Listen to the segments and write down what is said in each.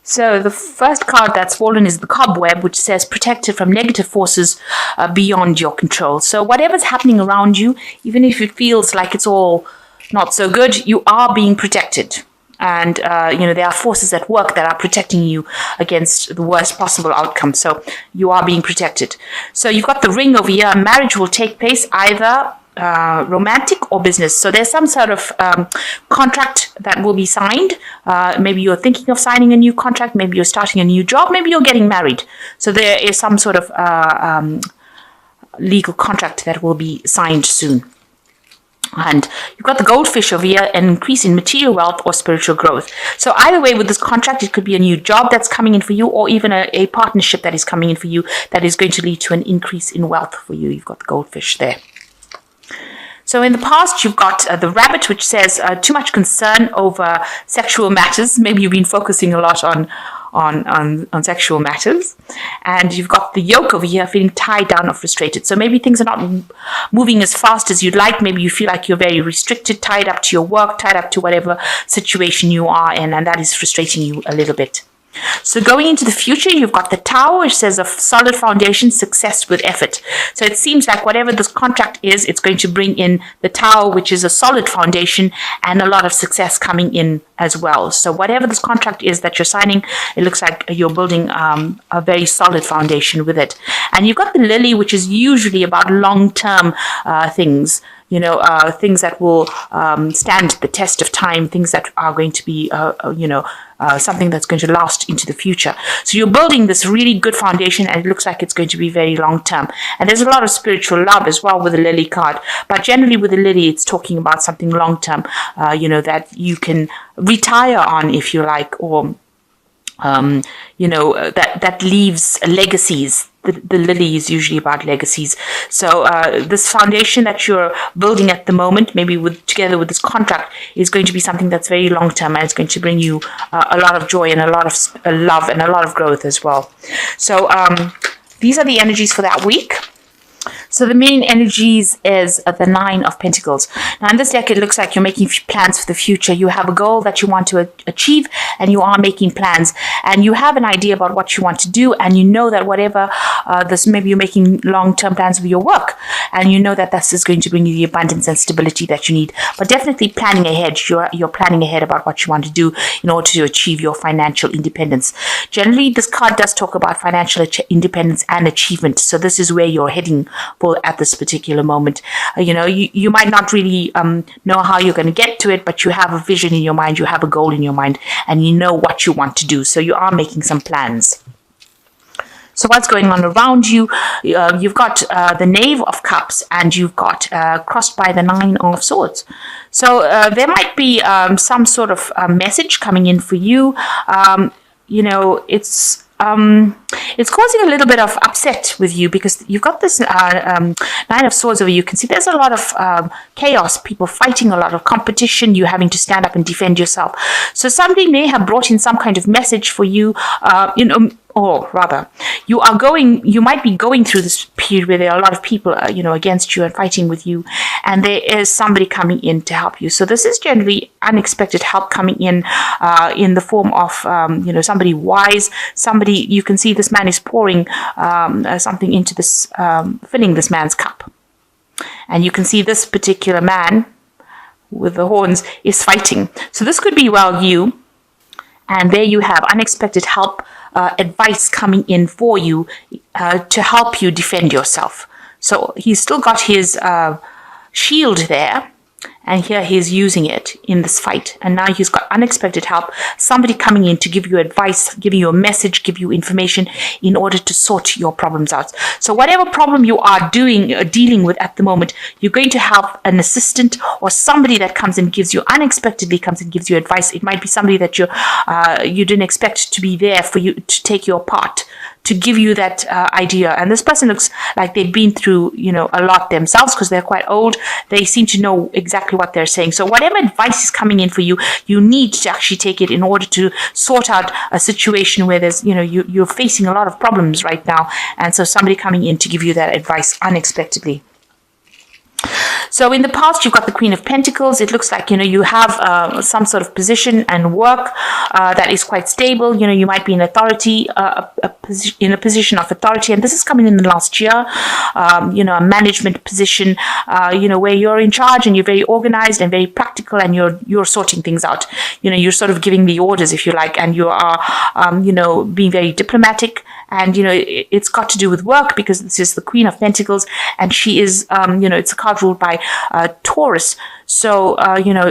So the first card that's fallen is the cobweb, which says protected from negative forces beyond your control. So whatever's happening around you, even if it feels like it's all not so good, you are being protected. And, there are forces at work that are protecting you against the worst possible outcome. So you are being protected. So you've got the ring over here. Marriage will take place either romantic or business. So there's some sort of contract that will be signed. Maybe you're thinking of signing a new contract. Maybe you're starting a new job. Maybe you're getting married. So there is some sort of legal contract that will be signed soon. And you've got the goldfish over here, an increase in material wealth or spiritual growth. So either way, with this contract, it could be a new job that's coming in for you, or even a partnership that is coming in for you that is going to lead to an increase in wealth for you. You've got the goldfish there. So in the past, you've got the rabbit, which says too much concern over sexual matters. Maybe you've been focusing a lot on sexual matters. And you've got the yoke over here, feeling tied down or frustrated. So maybe things are not moving as fast as you'd like. Maybe you feel like you're very restricted, tied up to your work, tied up to whatever situation you are in, and that is frustrating you a little bit. So going into the future, you've got the Tower, which says a solid foundation, success with effort. So it seems like whatever this contract is, it's going to bring in the Tower, which is a solid foundation, and a lot of success coming in as well. So whatever this contract is that you're signing, it looks like you're building a very solid foundation with it. And you've got the Lily, which is usually about long-term things. Things that will stand the test of time, things that are going to be, something that's going to last into the future. So you're building this really good foundation, and it looks like it's going to be very long term. And there's a lot of spiritual love as well with the Lily card. But generally with the Lily, it's talking about something long term, that you can retire on, if you like, or that leaves legacies. The Lily is usually about legacies. So this foundation that you're building at the moment, maybe together with this contract, is going to be something that's very long term, and it's going to bring you a lot of joy and a lot of love and a lot of growth as well. So these are the energies for that week. So the main energies is the Nine of Pentacles. Now in this deck, it looks like you're making plans for the future. You have a goal that you want to achieve, and you are making plans. And you have an idea about what you want to do, and you know that whatever maybe you're making long-term plans with your work, and you know that this is going to bring you the abundance and stability that you need. But definitely planning ahead. You're planning ahead about what you want to do in order to achieve your financial independence. Generally, this card does talk about financial independence and achievement. So this is where you're heading for at this particular moment. You might not really know how you're going to get to it, but you have a vision in your mind, you have a goal in your mind, and you know what you want to do. So you are making some plans. So what's going on around you? You've got the Knave of Cups, and you've got crossed by the Nine of Swords. So there might be some sort of message coming in for you. It's causing a little bit of upset with you, because you've got this Nine of Swords over you. You can see there's a lot of chaos, people fighting, a lot of competition, you having to stand up and defend yourself. So somebody may have brought in some kind of message for you, or rather, you might be going through this period where there are a lot of people, against you and fighting with you, and there is somebody coming in to help you. So this is generally unexpected help coming in the form of, somebody wise, somebody, you can see this man is pouring something into this, filling this man's cup. And you can see this particular man with the horns is fighting. So this could be, you. And there you have unexpected help, advice coming in for you to help you defend yourself. So he's still got his shield there, and here he's using it in this fight. And now he's got unexpected help, somebody coming in to give you advice, give you a message, give you information in order to sort your problems out. So whatever problem you are dealing with at the moment, you're going to have an assistant or somebody that comes and unexpectedly comes and gives you advice. It might be somebody that you didn't expect to be there for you to take your part, to give you that idea. And this person looks like they've been through, a lot themselves, because they're quite old. They seem to know exactly what they're saying. So whatever advice is coming in for you, you need to actually take it in order to sort out a situation where there's, you're facing a lot of problems right now. And so somebody coming in to give you that advice unexpectedly. So in the past, you've got the Queen of Pentacles. It looks like, you have some sort of position and work that is quite stable. You might be in authority, in a position of authority. And this is coming in the last year, a management position, where you're in charge and you're very organized and very practical, and you're sorting things out. You're sort of giving the orders, if you like, and you are, being very diplomatic. And, it's got to do with work, because this is the Queen of Pentacles, and she is, it's a card ruled by Taurus. So,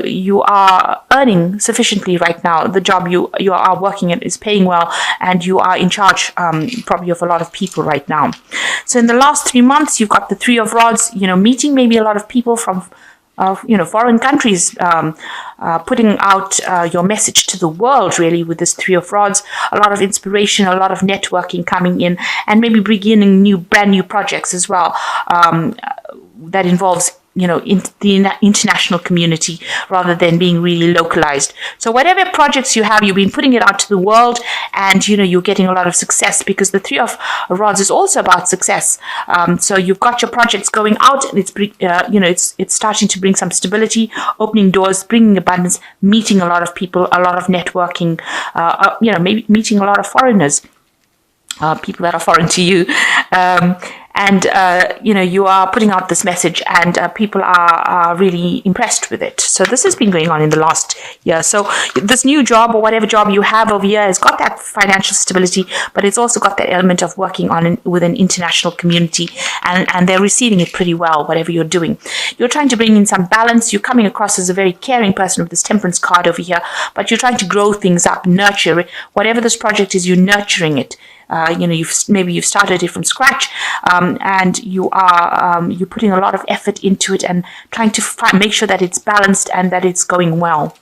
you are earning sufficiently right now. The job you are working at is paying well, and you are in charge probably of a lot of people right now. So in the last 3 months, you've got the Three of Rods, meeting maybe a lot of people from foreign countries, putting out your message to the world, really, with this Three of Rods. A lot of inspiration, a lot of networking coming in, and maybe beginning brand new projects as well, that involves in the international community rather than being really localized. So whatever projects you have, you've been putting it out to the world, and you're getting a lot of success, because the Three of Rods is also about success. So you've got your projects going out, and it's starting to bring some stability, opening doors, bringing abundance, meeting a lot of people, a lot of networking, maybe meeting a lot of foreigners, people that are foreign to you. And, you are putting out this message, and people are really impressed with it. So this has been going on in the last year. So this new job, or whatever job you have over here, has got that financial stability, but it's also got that element of working with an international community, and they're receiving it pretty well, whatever you're doing. You're trying to bring in some balance. You're coming across as a very caring person with this Temperance card over here, but you're trying to grow things up, nurture it. Whatever this project is, you're nurturing it. You've started it from scratch, and you're putting a lot of effort into it, and trying to make sure that it's balanced and that it's going well.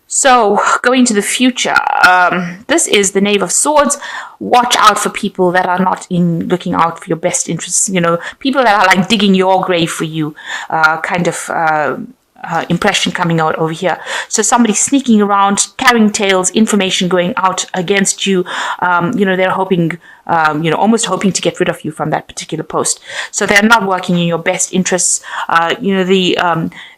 So, going to the future, this is the Knave of Swords. Watch out for people that are not looking out for your best interests. People that are like digging your grave for you, impression coming out over here. So somebody sneaking around, carrying tales, information going out against you. They're hoping, almost hoping to get rid of you from that particular post. So they're not working in your best interests.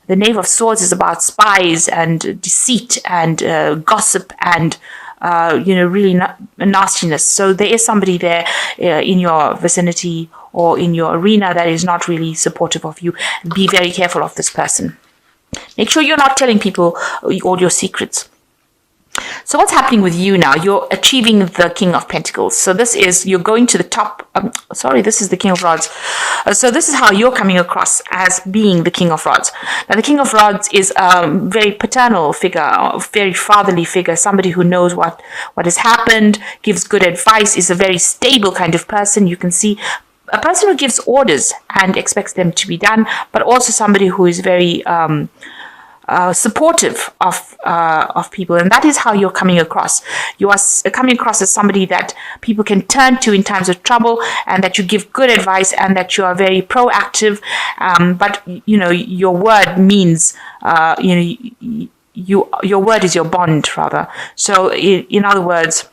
The Knave of Swords is about spies and deceit and gossip and really nastiness. So there is somebody there in your vicinity or in your arena that is not really supportive of you. Be very careful of this person. Make sure you're not telling people all your secrets. So what's happening with you now? You're achieving the King of Pentacles. So you're going to the top. This is the King of Rods. So this is how you're coming across as being the King of Rods. Now, the King of Rods is a very paternal figure, a very fatherly figure, somebody who knows what has happened, gives good advice, is a very stable kind of person. You can see a person who gives orders and expects them to be done, but also somebody who is very supportive of people, and that is how you're coming across. You are coming across as somebody that people can turn to in times of trouble, and that you give good advice, and that you are very proactive. But your word means your word is your bond, rather. So in other words,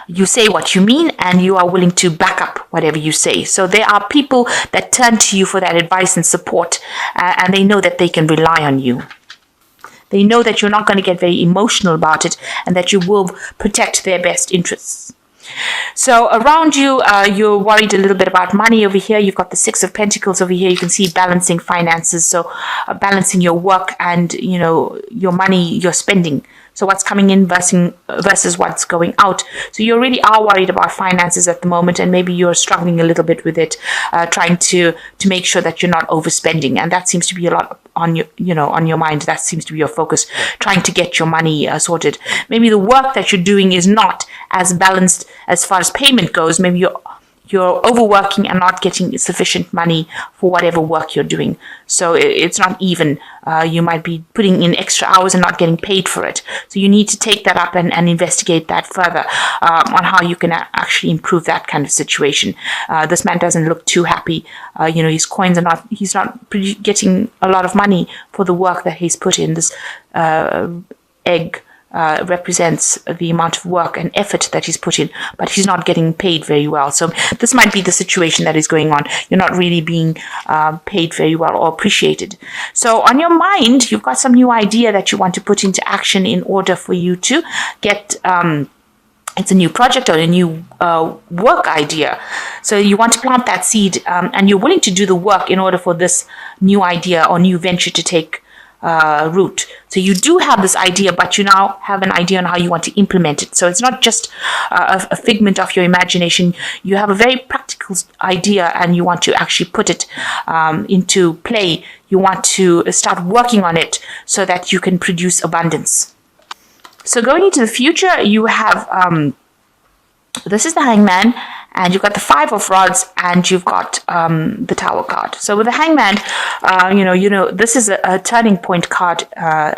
you say what you mean, and you are willing to back up whatever you say. So there are people that turn to you for that advice and support, and they know that they can rely on you. They know that you're not going to get very emotional about it, and that you will protect their best interests. So around you, you're worried a little bit about money over here. You've got the Six of Pentacles over here. You can see balancing finances. So balancing your work and, your money, your spending. So what's coming in versus what's going out. So you really are worried about finances at the moment, and maybe you're struggling a little bit with it, trying to make sure that you're not overspending. And that seems to be a lot on your mind. That seems to be your focus, trying to get your money sorted. Maybe the work that you're doing is not as balanced as far as payment goes. Maybe you're overworking and not getting sufficient money for whatever work you're doing. So it's not even. You might be putting in extra hours and not getting paid for it. So you need to take that up and investigate that further on how you can actually improve that kind of situation. This man doesn't look too happy. His coins he's not getting a lot of money for the work that he's put in. This egg represents the amount of work and effort that he's put in, but he's not getting paid very well. So this might be the situation that is going on. You're not really being paid very well or appreciated. So on your mind, you've got some new idea that you want to put into action in order for you to get it's a new project or a new work idea. So you want to plant that seed, and you're willing to do the work in order for this new idea or new venture to take root. So you do have this idea, but you now have an idea on how you want to implement it. So it's not just a figment of your imagination. You have a very practical idea, and you want to actually put it into play. You want to start working on it so that you can produce abundance. So going into the future, you have this is the Hangman, and you've got the Five of Rods, and you've got the Tower card. So with the Hangman, this is a turning point card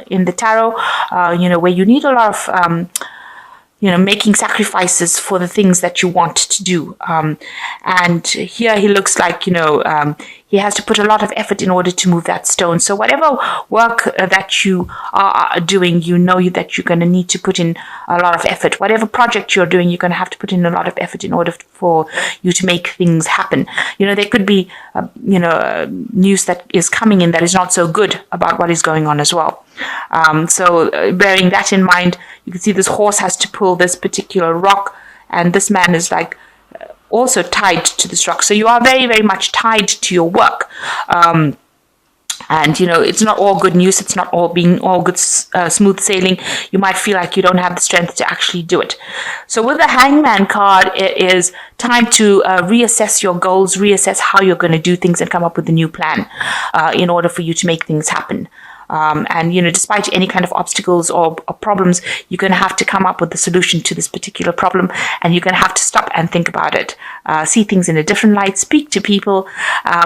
in the tarot, where you need a lot of making sacrifices for the things that you want to do. And here he looks like, he has to put a lot of effort in order to move that stone. So whatever work that you are doing, that you're going to need to put in a lot of effort. Whatever project you're doing, you're going to have to put in a lot of effort in order for you to make things happen. There could be, news that is coming in that is not so good about what is going on as well. So bearing that in mind, you can see this horse has to pull this particular rock, and this man is like also tied to this rock. So you are very, very much tied to your work. And, it's not all good news. It's not all good, smooth sailing. You might feel like you don't have the strength to actually do it. So with the Hangman card, it is time to reassess your goals, reassess how you're going to do things, and come up with a new plan in order for you to make things happen. Despite any kind of obstacles or problems, you're going to have to come up with the solution to this particular problem, and you're going to have to stop and think about it. See things in a different light, speak to people.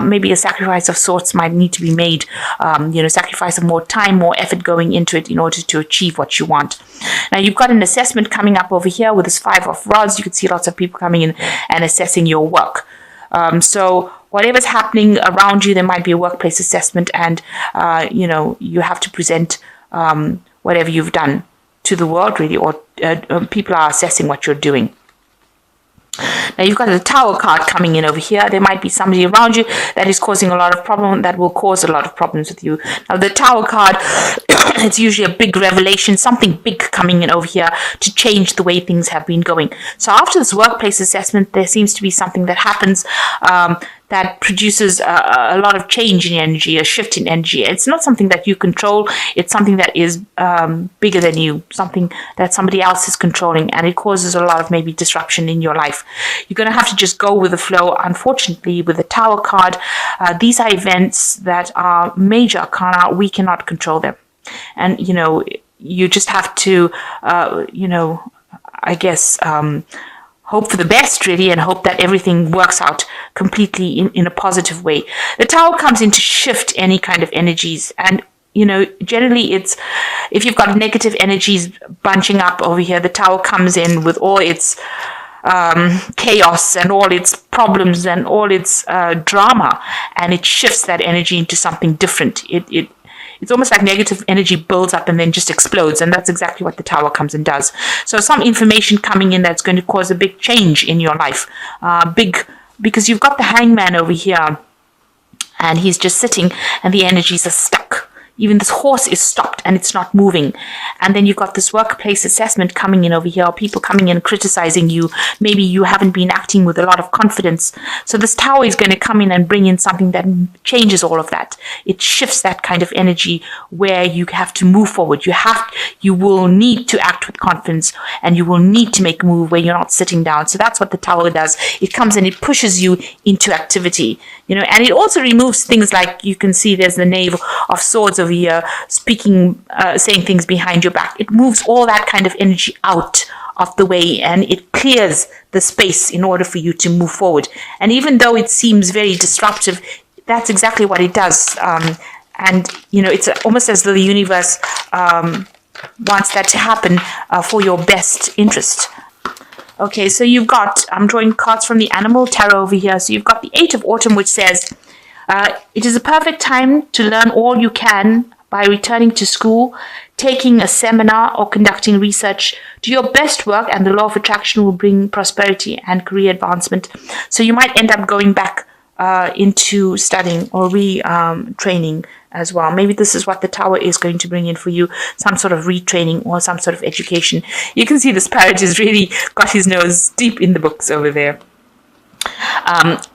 Maybe a sacrifice of sorts might need to be made. Sacrifice of more time, more effort going into it in order to achieve what you want. Now, you've got an assessment coming up over here with this Five of Rods. You can see lots of people coming in and assessing your work. So whatever's happening around you, there might be a workplace assessment, and you have to present whatever you've done to the world, really, or people are assessing what you're doing. Now you've got the Tower card coming in over here. There might be somebody around you that is causing a lot of problem, that will cause a lot of problems with you. Now the Tower card, it's usually a big revelation, something big coming in over here to change the way things have been going. So after this workplace assessment, there seems to be something that happens that produces a lot of change in energy, a shift in energy. It's not something that you control. It's something that is bigger than you, something that somebody else is controlling, and it causes a lot of maybe disruption in your life. You're going to have to just go with the flow. Unfortunately, with the Tower card, these are events that are major arcana. We cannot control them. And, you just have to, hope for the best, really, and hope that everything works out completely in a positive way. The Tower comes in to shift any kind of energies, and generally it's, if you've got negative energies bunching up over here, the Tower comes in with all its chaos and all its problems and all its drama, and it shifts that energy into something different. It's almost like negative energy builds up and then just explodes, and that's exactly what the Tower comes and does. So some information coming in that's going to cause a big change in your life, because you've got the Hangman over here, and he's just sitting, and the energies are stuck. Even this horse is stopped and it's not moving. And then you've got this workplace assessment coming in over here, people coming in criticizing you. Maybe you haven't been acting with a lot of confidence. So this Tower is going to come in and bring in something that changes all of that. It shifts that kind of energy where you have to move forward. You will need to act with confidence, and you will need to make a move where you're not sitting down. So that's what the Tower does. It comes and it pushes you into activity, and it also removes things like, you can see there's the Knave of Swords over here, saying things behind your back. It moves all that kind of energy out of the way, and it clears the space in order for you to move forward. And even though it seems very disruptive, that's exactly what it does. And it's almost as though the universe wants that to happen for your best interest. Okay, so you've got, I'm drawing cards from the Animal Tarot over here. So you've got the Eight of Autumn, which says, it is a perfect time to learn all you can by returning to school, taking a seminar, or conducting research. Do your best work, and the law of attraction will bring prosperity and career advancement. So you might end up going back into studying or retraining as well. Maybe this is what the Tower is going to bring in for you, some sort of retraining or some sort of education. You can see this parrot has really got his nose deep in the books over there.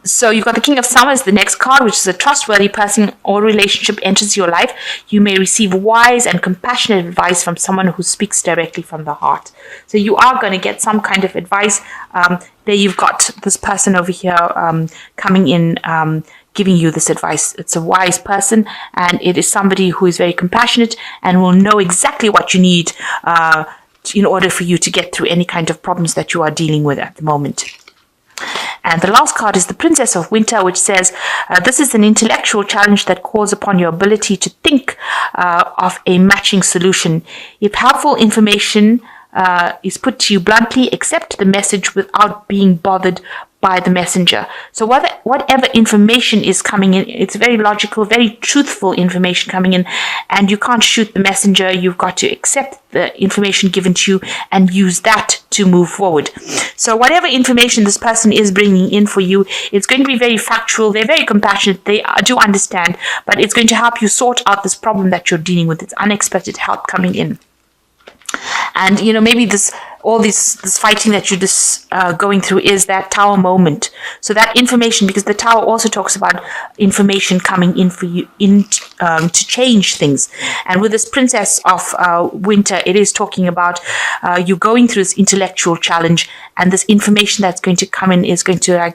So you've got the King of Summers, the next card, which is a trustworthy person or relationship enters your life. You may receive wise and compassionate advice from someone who speaks directly from the heart. So you are going to get some kind of advice. There you've got this person over here coming in, giving you this advice. It's a wise person, and it is somebody who is very compassionate and will know exactly what you need in order for you to get through any kind of problems that you are dealing with at the moment. And the last card is the Princess of Winter, which says, this is an intellectual challenge that calls upon your ability to think of a matching solution. If helpful information is put to you bluntly, accept the message without being bothered by the messenger. So whatever information is coming in, it's very logical, very truthful information coming in, and you can't shoot the messenger. You've got to accept the information given to you and use that to move forward. So whatever information this person is bringing in for you, it's going to be very factual. They're very compassionate. They do understand, but it's going to help you sort out this problem that you're dealing with. It's unexpected help coming in. And, maybe this fighting that you're just going through is that Tower moment. So that information, because the Tower also talks about information coming in for you to change things. And with this Princess of Winter, it is talking about you going through this intellectual challenge, and this information that's going to come in is going to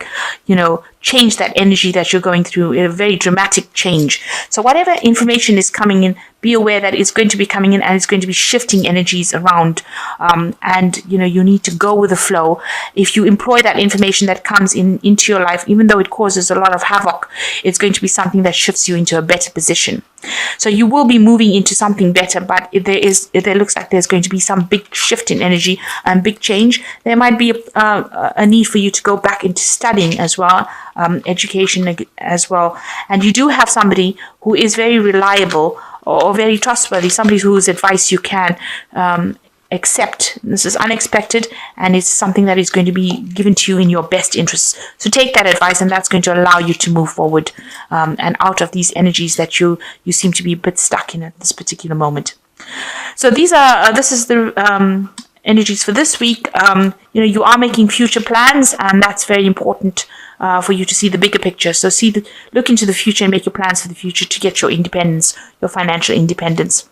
change that energy that you're going through, a very dramatic change. So whatever information is coming in, be aware that it's going to be coming in and it's going to be shifting energies around. And you need to go with the flow. If you employ that information that comes into your life, even though it causes a lot of havoc, it's going to be something that shifts you into a better position. So you will be moving into something better, but if there looks like there's going to be some big shift in energy and big change, there might be a need for you to go back into studying as well, education as well. And you do have somebody who is very reliable or very trustworthy, somebody whose advice you can accept. This is unexpected, and it's something that is going to be given to you in your best interests. So take that advice, and that's going to allow you to move forward and out of these energies that you seem to be a bit stuck in at this particular moment. So this is the energies for this week. You are making future plans, and that's very important for you to see the bigger picture. So look into the future and make your plans for the future to get your independence, your financial independence.